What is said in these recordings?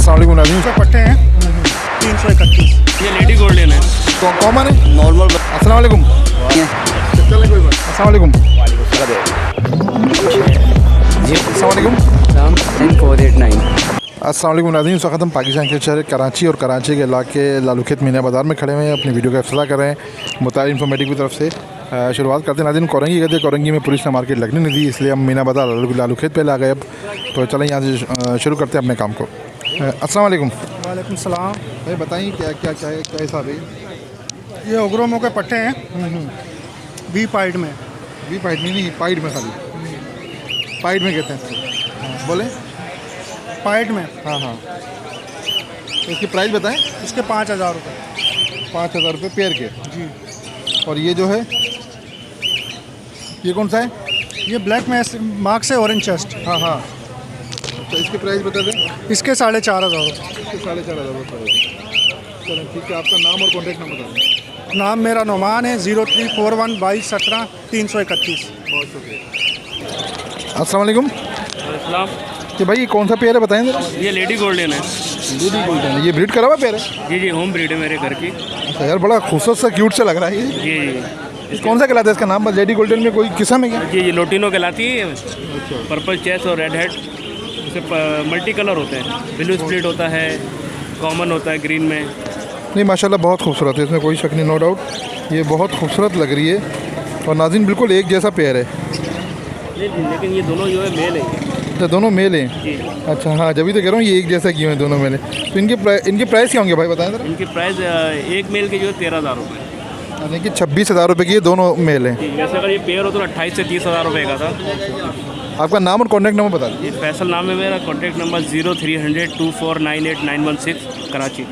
अस्सलाम वालेकुम नाज़रीन। पट्टे हैं 331। ये लेडी गोल्डन है। कॉमन है नॉर्मल। अस्सलाम वालेकुम। चले कोई बात। अस्सलाम वालेकुम। जी अस्सलाम वालेकुम। 489। अस्सलाम वालेकुम नाज़रीन। इस वक्त हम पाकिस्तान के शहर कराची और कराची के इलाके लालूखेत मीना बाज़ार में खड़े हुए हैं। अपनी वीडियो का इफ्तिताह कर रहे हैं मुताबिक इन्फॉर्मेटिव की तरफ से। शुरुआत करते हैं नाज़रीन कोरंगी कहते हैं। कोरंगी में पुलिस ने मार्केट लगने नहीं दी, इसलिए हम मीना बाज़ार लालूखेत पे ला गए। अब तो चलें यहाँ से शुरू करते हैं अपने काम को। अस्सलाम वालेकुम। वालेकुम सलाम। भाई बताइए क्या क्या क्या क्या हिसाब है? ये ओग्रोमो के पट्टे हैं बी पाइड में। भी पाइट में नहीं, पाइट में खाली पाइट में कहते हैं। बोले पाइड में हाँ हाँ। तो इसकी प्राइस बताएं। इसके 5,000 रुपये। 5,000 रुपये पेयर के जी। और ये जो है ये कौन सा है? ये ब्लैक में मार्क से ऑरेंज चेस्ट। हाँ हाँ। तो इसकी प्राइस बता दें। इसके 4,500 रुपये। इसके 4,500 रुपये। चलें ठीक है। आपका नाम और कॉन्टैक्ट नंबर बता दें। नाम मेरा नोमान है 0341 22 17 331। बहुत शुक्रिया। अस्सलाम वालेकुम। अस्सलाम। कि भाई ये कौन सा पेयर है बताएं जरा। ये लेडी गोल्डन है। Lady golden. ये ब्रीड करा हुआ पेयर है? जी जी, होम ब्रीड है मेरे घर की। अच्छा यार, बड़ा खूबसूरत सा क्यूट सा लग रहा है ये। जी जी। कौन सा कहलाता है इसका नाम? लेडी गोल्डन में कोई किस्म है क्या? जी जी, लोटिनो कहलाती है। पर्पल चेस्ट और रेड हेड, इसे मल्टी कलर होते हैं। ब्लू स्प्लिट होता है, कॉमन होता है ग्रीन में। नहीं माशाल्लाह बहुत खूबसूरत है, इसमें कोई शक नहीं, नो डाउट। ये बहुत खूबसूरत लग रही है और नाज़रीन बिल्कुल एक जैसा पेयर है। लेकिन ये दोनों जो है मेल है। अच्छा दोनों मेल हैं? जी। अच्छा हाँ, जब भी तो कह रहा हूँ ये एक जैसा क्यों है, दोनों मेल हैं। तो इनके प्राइस क्या होंगे भाई बताएं जरा। इनकी प्राइस एक मेल के जो है 13,000 रुपये। यानी कि 26,000 रुपये की ये दोनों मेल हैं। जी, वैसे अगर ये पेयर हो तो 28 से 30,000 रुपये का था। आपका नाम और कॉन्टैक्ट नंबर बता दीजिए। ये फैसल नाम है मेरा। Contact number 0300 2498 916 Karachi.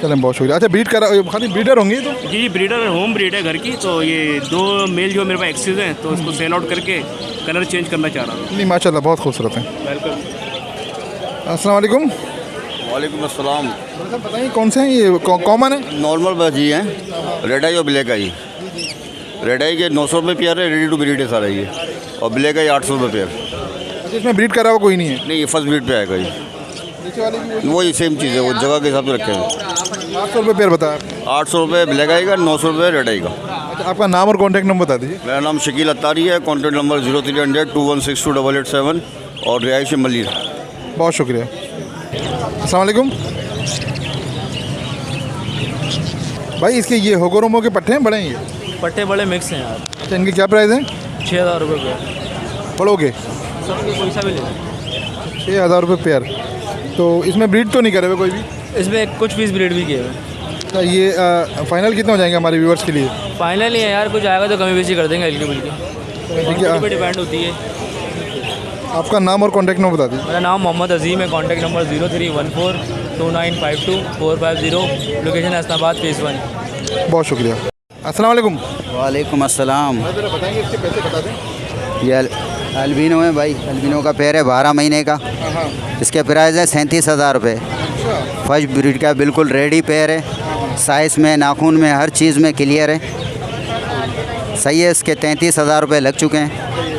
चलें बहुत शुक्रिया। अच्छा ब्रीड करा, खाली ब्रीडर होंगे तो? जी जी, ब्रीडर है, होम ब्रीड है घर की। तो ये दो मेल जो मेरे पास एक्सेस हैं, तो इसको सेल आउट करके कलर चेंज करना चाह रहा हूँ। नहीं माशाल्लाह बहुत खूबसूरत हैं। वेलकम। अस्सलाम वालेकुम। वालेकुम अस्सलाम। सर बताइए कौन से हैं ये? कॉमन है? नॉर्मल बाजी हैं, रेड आई और ब्लैक आई। रेड आई के 900 रुपये पेयर है, रेडी टू ब्रीड है सारा ये। और ब्लैक आई 800 रुपये पेयर। अच्छा इसमें ब्रीड करा हुआ कोई नहीं है? नहीं, ये फर्स्ट ब्रीड पे आएगा ये। नीचे वाले भी वही सेम चीज़ है, वो जगह के हिसाब से रखे हैं। 800 रुपये पेयर बताया। 800 रुपये ब्लैक आई का, 900 रुपये रेड आई का। अच्छा आपका नाम और कॉन्टैक्ट नंबर बता दीजिए। मेरा नाम शकील अत्तारी है। कॉन्टैक्ट नंबर 0300 2162 887 और रिहाइश मलिर। बहुत शुक्रिया। अस्सलाम वालेकुम। भाई इसके ये होगोरोमो के पट्टे हैं, बड़े हैं ये? पट्टे बड़े मिक्स हैं यार। अच्छा इनके क्या प्राइस हैं? 6,000 रुपये पेयर। बड़ों के सब कोई सा भी ले। 6,000 रुपये पेयर। तो इसमें ब्रीड तो नहीं करे हुए कोई भी? इसमें कुछ पीस ब्रीड भी किए हुए। अच्छा ये फाइनल कितने हो जाएंगे हमारे व्यूअर्स के लिए? फाइनल ही है यार, कुछ आएगा तो कमी बेशी कर देंगे हल्की फुल्की। ठीक है। पे डिपेंड होती है। आपका नाम और कॉन्टैक्ट नंबर बता दीजिए। मेरा नाम मोहम्मद अजीम है। Contact number 0314 2952 450। Location Hasanabad phase 1। बहुत शुक्रिया। अस्सलाम वालेकुम। वालेकुम अस्सलाम। जरा बताएंगे इसके पैसे बता दें। ये अल्बिनो है भाई, अल्बिनो का पेयर है 12 महीने का। इसके प्राइस है 37,000 रुपये। फर्स्ट ब्रीड का बिल्कुल रेडी पेयर है। साइज़ में, नाखून में, हर चीज़ में क्लियर है। सही है। इसके 33,000 रुपये लग चुके हैं।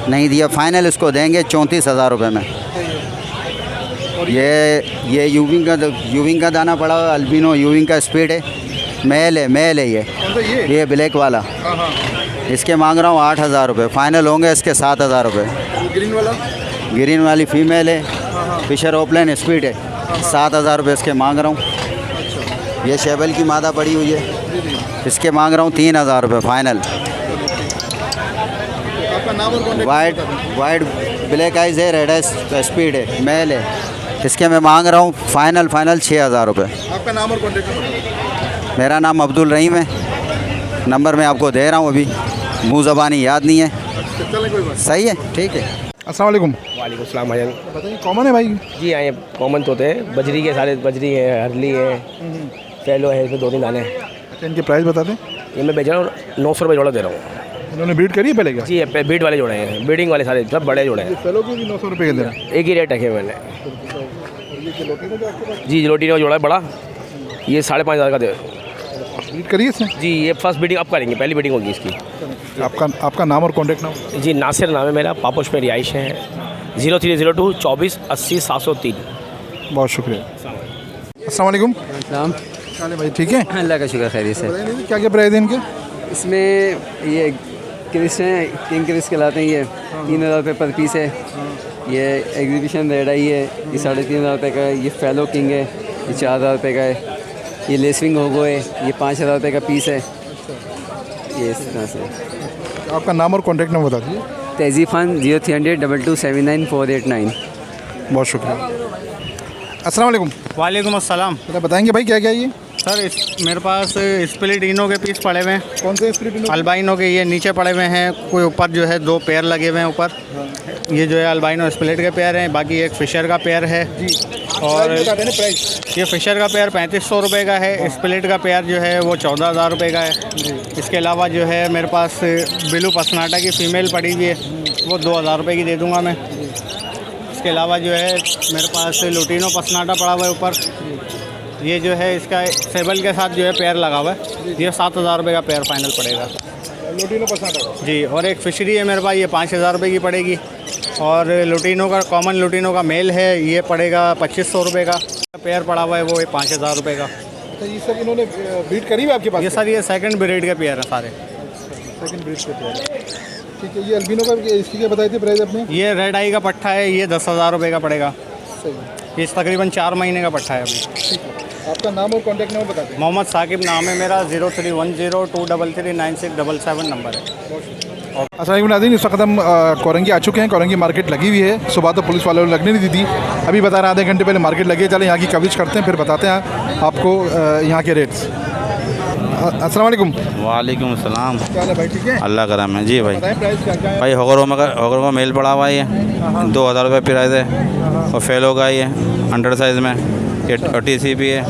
नहीं दिया फाइनल इसको देंगे 34,000 रुपये में। ये यूविंग का दाना पड़ा हुआ अल्बिनो, यूविंग का स्पीड है। मेल है ये ब्लैक वाला। इसके मांग रहा हूँ 8,000 रुपये। फाइनल होंगे इसके 7,000 रुपये। ग्रीन वाला? ग्रीन वाली फीमेल है, फिशर ओपलेन स्पीड है। 7,000 रुपये इसके मांग रहा हूँ। ये शेबल की मादा पड़ी हुई है, इसके मांग रहा हूँ 3,000 रुपये फाइनल। आपका नाम और कॉन्टैक्ट? वाइट ब्लैक आइज है, रेड आइज स्पीड है, मेल है। इसके मैं मांग रहा हूँ फाइनल 6,000 रुपये। आपका नाम और कॉन्टैक्ट नंबर? मेरा नाम अब्दुल रहीम है। नंबर मैं आपको दे रहा हूँ, अभी मुँह ज़बानी याद नहीं है। चलें कोई बात। सही है, ठीक है। अस्सलाम वालेकुम। वालेकुम सलाम भाईजान। बताइए कॉमन है भाई? जी हाँ, ये कॉमन तोते हैं। बजरी के सारे, बजरी है, हरली है, फैलो है, इसमें 2-3 दाने हैं। अच्छा इनके प्राइस बता दें। ये मैं बेच रहा हूँ 900 रुपये जोड़ा दे रहा हूँ। इन्होंने ब्रीड करी है पहले क्या? जी, ये बीट वाले जोड़े हैं, ब्रीडिंग वाले सारे सब बड़े जोड़े हैं। चलो भी 900 रुपये के दे रहा है। एक ही रेट रखे मैंने। जी, लोटी का जोड़ा है बड़ा, ये 5,500 का दे। ब्रीड करिए इसने? जी, ये फर्स्ट बीडिंग अब करेंगे, पहली बीडिंग होगी इसकी। आपका नाम और कॉन्टैक्ट नंबर? जी, नासिर नाम है मेरा, पापोश में रिहाइश है। 0302 24 80 703। बहुत शुक्रिया। अस्सलाम वालेकुम। नाम हाल है भाई, ठीक है? अल्लाह का शुक्र खैरियत से। बताइए क्या क्या प्राइस है इनके? इसमें ये क्रिस हैं, किंग क्रिस कहलाते हैं। ये 3,000 रुपये पर पीस है। ये एग्जीबिशन रेड आई है, ये 3,500 रुपये का है। ये फेलो किंग है, ये 4,000 रुपये का है। ये लेसविंग होगो है, ये 5,000 रुपये का पीस है। ये इस तरह से। आपका नाम और कॉन्टैक्ट नंबर बता दीजिए। तहजीब खान 0300 2279 बहुत शुक्रिया। अस्सलाम वालेकुम। वालेकुम अस्सलाम। जरा बताएंगे भाई क्या क्या है ये? सर मेरे पास स्प्लिट इनो के पीस पड़े हुए हैं। कौन से स्प्लिट? अल्बाइनो के ये नीचे पड़े हुए हैं, कोई ऊपर जो है 2 पेयर लगे हुए हैं ऊपर। ये जो है अल्बाइनो स्प्लिट के पेयर हैं, बाकी एक फिशर का पेयर है। और ये फिशर का पेयर 3,500 रुपये का है। स्प्लिट का पेयर जो है वो 14,000 रुपये का है। इसके अलावा जो है मेरे पास ब्लू पसनाटा की फ़ीमेल पड़ी हुई है, वो 2,000 रुपये की दे दूँगा मैं। इसके अलावा जो है मेरे पास लुटिनो पसनाटा पड़ा हुआ है ऊपर। ये जो है इसका सेबल के साथ जो है पेयर लगा हुआ है, ये 7,000 रुपये का पेयर फाइनल पड़ेगा। लुटिनो पसनाटा जी। और एक फिशरी है मेरे पास, ये 5,000 रुपये की पड़ेगी। और लुटिनो का कॉमन लुटिनो का मेल है, ये पड़ेगा 2,500 रुपये का। पेयर पड़ा हुआ है वो 5,000 रुपये का। तो ये सब इन्होंने ब्रीड करी है आपके पास? ये सर ये सेकंड ब्रीड के पेयर हैं सारे। सेकंड ब्रीड के पेयर, ठीक है। ये अल्बिनो का इसकी क्या बताई थी प्राइस अपने? ये रेड आई का पट्ठा है, ये 10,000 रुपये का पड़ेगा। सही, ये तकरीबन 4 महीने का पट्ठा है अभी। ठीक है। आपका नाम और कॉन्टैक्ट नंबर बता दें। मोहम्मद साकिब नाम है मेरा। 0310233967 नंबर है। अस्सलाम नाज़रीन, इस वक्त हम कोरंगी आ चुके हैं। कोरंगी मार्केट लगी हुई है। सुबह तो पुलिस वालों ने लगने नहीं दी थी, अभी बता रहे आधे घंटे पहले मार्केट लगी है। चले यहाँ की कवरेज करते हैं, फिर बताते हैं आपको यहाँ के रेट्स। अस्सलाम वालेकुम। वालेकुम अस्सलाम। क्या हाल है भाई, ठीक है? अल्लाह करम है जी भाई। बताएं प्राइस क्या क्या है? भाई होगरों का मेल पड़ा हुआ है, ये 2,000 रुपये प्राइस है। और फेलो का ये 100 साइज़ में, ये TCP है।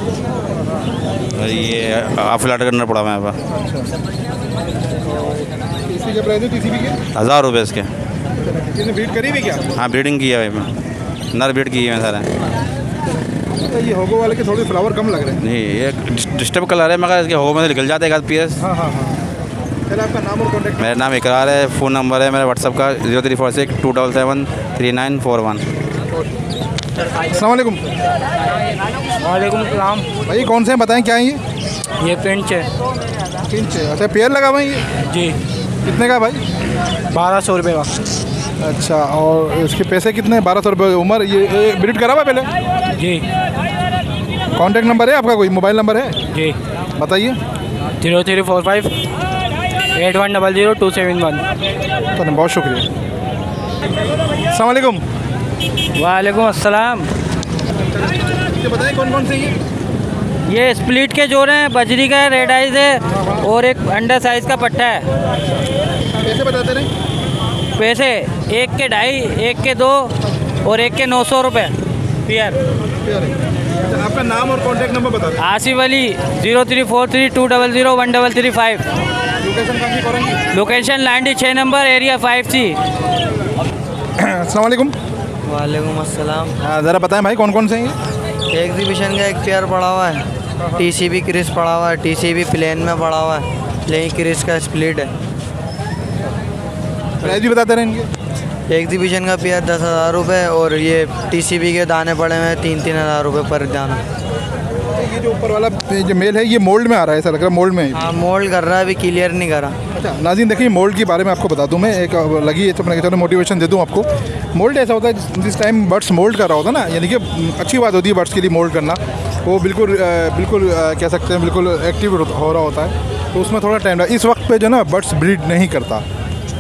और ये हाफ लाट करना पड़ा हुआ है यहाँ पर। इसी के प्राइस है TCP के? 1,000 रुपये इसके। इसने ब्रीड करी भी क्या? हाँ ब्रीडिंग की है भाई, नर ब्रीड की है सारे। तो ये होगो वाले के थोड़े फ्लावर कम लग रहे हैं। नहीं ये डिस्टर्ब कलर है, मगर इसके होगो में से निकल जाते हैं एक आध पीस। हाँ हाँ हाँ। चलो आपका नाम और कॉन्टैक्ट? मेरा नाम इकरार है। फ़ोन नंबर है मेरा व्हाट्सअप का 0346 277 3941। अस्सलाम वालेकुम। वालेकुम सलाम। भाई कौन से हैं बताएं क्या है ये? ये पेंच है। पिंच है, अच्छा। पेयर लगा हुआ है ये? जी। कितने का भाई? 1,200 रुपये का। अच्छा, और इसके पैसे कितने? 1,200 रुपये। उम्र ये ब्रीड करा हुआ पहले? जी। कॉन्टैक्ट नंबर है आपका, कोई मोबाइल नंबर है? जी। बताइए। 0345 8100 271। तो बहुत शुक्रिया। अस्सलाम वालेकुम। वालेकुम अस्सलाम। ये बताएं कौन कौन से ये स्प्लिट के जोड़े हैं, बजरी का है, रेड आइज है, और एक अंडर साइज़ का पट्टा है। कैसे बताते रहे? पैसे एक के 2.5, एक के 2 और एक के 900 रुपये पेयर। अच्छा, आपका नाम और कॉन्टैक्ट नंबर बता दें। आसिफ अली 0343 200 1335। लोकेशन कहाँ की करेंगे? Location Landhi 6 number, area 5C। अस्सलाम वालेकुम। वालेकुम अस्सलाम। ज़रा बताएं भाई कौन कौन से हैं ये? एग्जीबिशन का एक पेयर पड़ा हुआ है, TCP क्रिस पड़ा हुआ है, TCP प्लेन में पड़ा हुआ है, प्लेन क्रिस का स्प्लिट है। प्राइस भी बताते रहे इनके? एग्जीबिशन का पेयर 10,000 रुपये और ये TCP के दाने पड़े हुए हैं 3-3 हज़ार रुपये पर दाना। ये जो ऊपर वाला जो मेल है ये मोल्ड में आ रहा है, ऐसा लग रहा है मोल्ड में। हाँ मोल्ड कर रहा है, अभी क्लियर नहीं करा। अच्छा नाज़रीन देखिए, मोल्ड के बारे में आपको बता दूं मैं, एक लगी है तो मैंने चलो मोटिवेशन दे दूं आपको। मोल्ड ऐसा होता है जिस टाइम बर्ड्स मोल्ड कर रहा होता है ना, यानी कि अच्छी बात होती है बर्ड्स के लिए मोल्ड करना, वो बिल्कुल कह सकते हैं बिल्कुल एक्टिव हो रहा होता है, तो उसमें थोड़ा टाइम लगता है। इस वक्त पे जो ना बर्ड्स ब्रीड नहीं करता,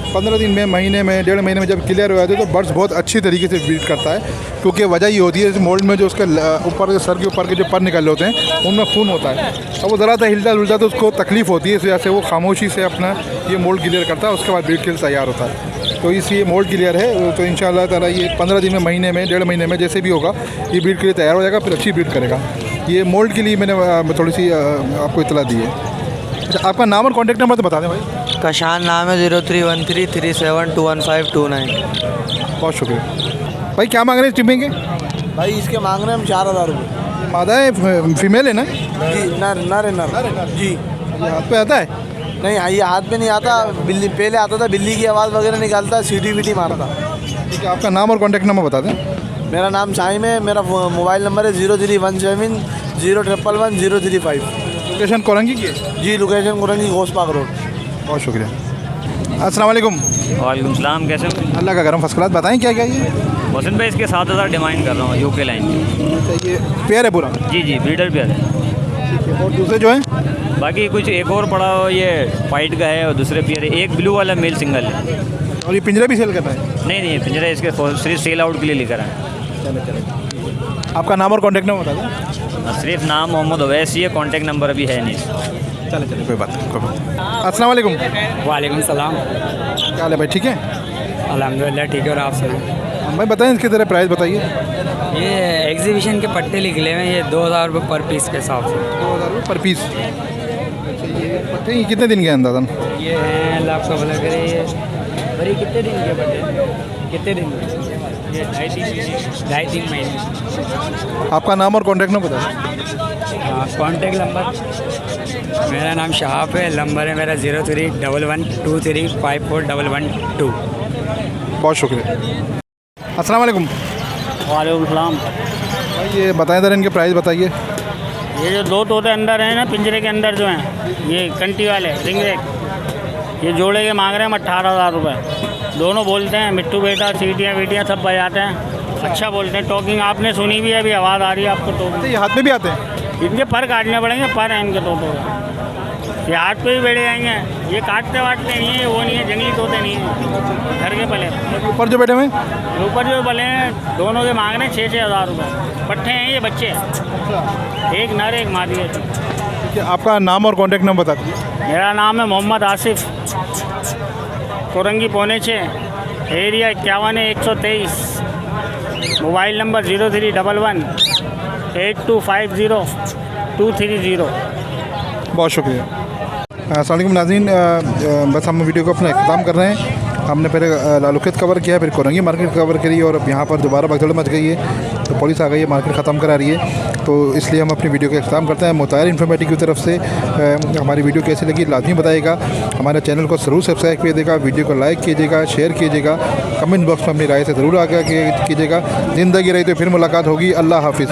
15 दिन में, महीने में, 1.5 महीने में जब क्लियर हो जाते हैं तो बर्ड्स बहुत अच्छी तरीके से ब्रीड करता है, क्योंकि वजह ये होती है मोल्ड में जो उसके ऊपर सर के ऊपर के जो पर निकल होते हैं उनमें खून होता है, अब वो ज़रा सा हिलता जुलता तो उसको तकलीफ़ होती है, इस वजह से वो खामोशी से अपना ये मोल्ड क्लियर करता है, उसके बाद ब्रीड के लिए तैयार होता है। तो इसलिए मोल्ड क्लियर है तो इंशाअल्लाह ताला ये 15 दिन में, महीने में, 1.5 महीने में जैसे भी होगा ये ब्रीड के लिए तैयार हो जाएगा, फिर अच्छी ब्रीड करेगा। ये मोल्ड के लिए मैंने थोड़ी सी आपको इतला दी है। अच्छा आपका नाम और कॉन्टैक्ट नंबर तो बता दें भाई। कशान नाम है 0313372159। बहुत शुक्रिया भाई। क्या मांग रहे हैं टिपिंग के? भाई इसके मांग रहे हैं हम 4,000 रुपये। मादा है फीमेल है ना? जी नर है जी। ये हाथ पे आता है? नहीं ये हाथ पे नहीं आता, बिल्ली पहले आता था, बिल्ली की आवाज़ वगैरह निकालता, सीटी वीटी मारता। ठीक है, आपका नाम और कॉन्टैक्ट नंबर बता दें। मेरा नाम शाहिम है, मेरा मोबाइल नंबर है 0317 लोकेशन कोरंगी की है? जी, location Korangi Ghosh park road. बहुत शुक्रिया। अस्सलाम वालेकुम। वालेकुम सलाम, कैसे हो? अल्लाह का करम, फर्स्ट क्लास। बताएं क्या क्या ये? मोहसिन भाई इसके 7,000 डिमांड कर रहा हूँ यूके लाइन की। ये पेयर है पूरा? जी जी, ब्रीडर पेयर है। और दूसरे जो हैं? बाकी कुछ एक और पड़ा हो, ये वाइट का है और दूसरे पेयर है। एक ब्लू वाला मेल सिंगल है। और ये पिंजरा भी सेल करता है? नहीं नहीं, पिंजरा इसके सिर्फ सेल आउट के लिए लेकर आए। आपका नाम और कॉन्टैक्ट नंबर बता दें। सिर्फ नाम मोहम्मद अवैसी है, कॉन्टैक्ट नंबर अभी है नहीं। चले कोई बात नहीं, कोई बात। अस्सलाम वालेकुम। वालेकुम सलाम। क्या हाल है भाई, ठीक है? अल्हम्दुलिल्लाह ठीक है। और आप सभी? भाई बताएं इसके ज़रा प्राइस बताइए। ये एग्जीबिशन के पट्टे निकले हुए हैं, ये 2,000 रुपये पर पीस के हिसाब से। 2,000 रुपये पर पीस। ये पट्टे ये कितने दिन के हैं अंदाज़न? ये हैं लाख का भला करे, ये बड़ी कितने दिन के पट्टे? कितने दिन? ये 2.5-3 महीने। आपका नाम और कॉन्टैक्ट नंबर बताएं। कॉन्टैक्ट नंबर मेरा नाम शहाब है, नंबर है मेरा 031123541112। बहुत शुक्रिया। अस्सलाम वालेकुम। वालेकुम सलाम। भाई ये बताएं ज़रा इनके प्राइस बताइए। ये जो दो तोते अंदर हैं ना, पिंजरे के अंदर जो हैं, ये कंटी वाले रिंग रेक, ये जोड़े के मांग रहे हैं हम 18,000 रुपये। दोनों बोलते हैं, मिट्टू बेटा, सीटियाँ वीटियाँ सब बजाते हैं, अच्छा बोलते हैं। टॉकिंग आपने सुनी भी है, अभी आवाज़ आ रही है आपको। तो ये हाथ में भी आते हैं? इनके पर काटने पड़ेंगे, पर हैं इनके तोतों के, ये हाथ पे भी बैठे जाएंगे। ये काटते वाटते नहीं है, वो नहीं है, जंगली तोते नहीं है, घर के पले। ऊपर जो बैठे हुए हैं? ऊपर जो पले हैं दोनों के मांग रहे हैं 6,000 रुपये। पट्टे हैं ये, बच्चे, एक नर एक मादी है। ठीक है, आपका नाम और कॉन्टैक्ट नंबर बता दीजिए। मेरा नाम है मोहम्मद आसिफ, कोरंगी पौने 6, एरिया 51-123, मोबाइल नंबर 03118250-230। बहुत शुक्रिया। अस्सलाम वालेकुम नाज़रीन, बस हम वीडियो को अपना इख्तिताम कर रहे हैं। हमने पहले लालुखेत कवर किया, फिर कोरंगी मार्केट कवर करी, और अब यहाँ पर दोबारा भगदड़ मच गई है, तो पुलिस आ गई है, मार्केट ख़त्म करा रही है। तो इसलिए हम अपनी वीडियो का इख्तिताम करते हैं। मुताहिर इन्फॉर्मेटिव की तरफ से हमारी वीडियो कैसी लगी लाजमी बताइएगा। हमारे चैनल को ज़रूर सब्सक्राइब कीजिएगा, वीडियो को लाइक कीजिएगा, शेयर कीजिएगा, कमेंट बॉक्स में अपनी राय से ज़रूर आगाह कीजिएगा। ज़िंदगी रही तो फिर मुलाकात होगी। अल्लाह हाफिज़।